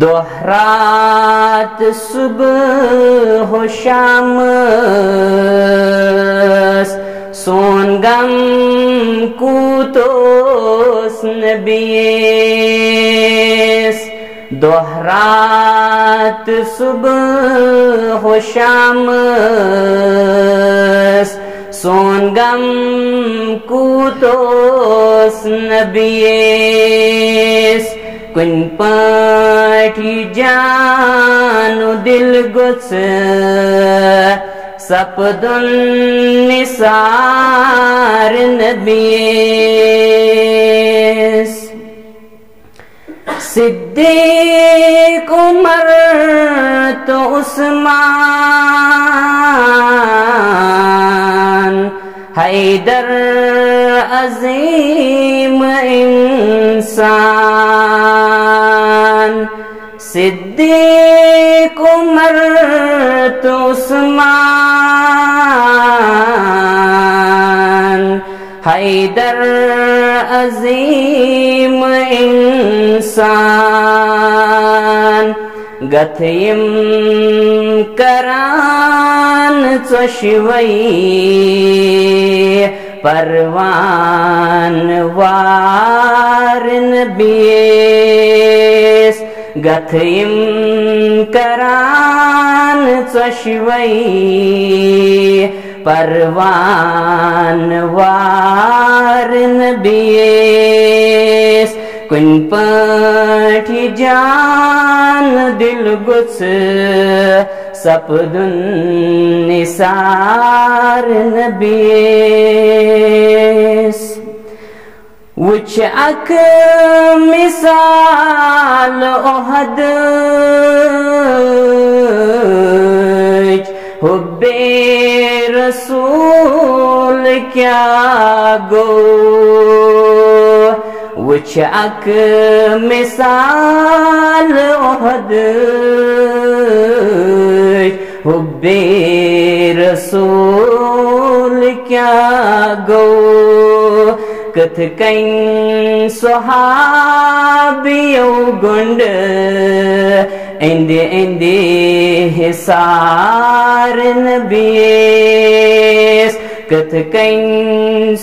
دوہرات صبح و شام سون غم کوتوس نبیس دوہرات صبح و شام سون غم کوتوس نبیس کن پاٹھی جان و دل گوچ سپدن نثار نبیس صدیق عمر تو عثمان حیدر عظیم انسان صدیق عمر تو عثمان حیدر عظیم انسان گتھیم کران چشوئی پروان وار نبیس گتھیم کران چشوئی پروان وار نبیس کن پاٹھی جان دل گوچ سپدن نثار نبیس وچ اک مثال احد حب رسول کیا گو وچ اک مثال احد حب رسول کیا گو کتھ کن صحابیو گنڈ اندے حسار نبیس کتھ کن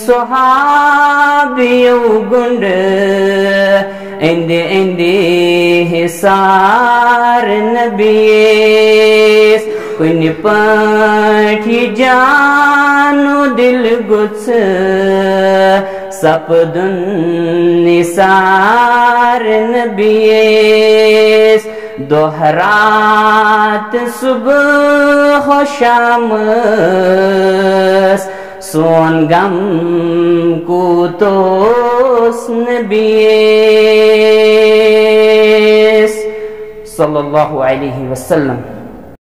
صحابیو گنڈ اندے حسار نبیس کن پاٹھی جانو دل گوچ سپدن نثار نبیس دوہرات صبح و شام سون غم کوتوس نبیس صلی اللہ علیہ وسلم.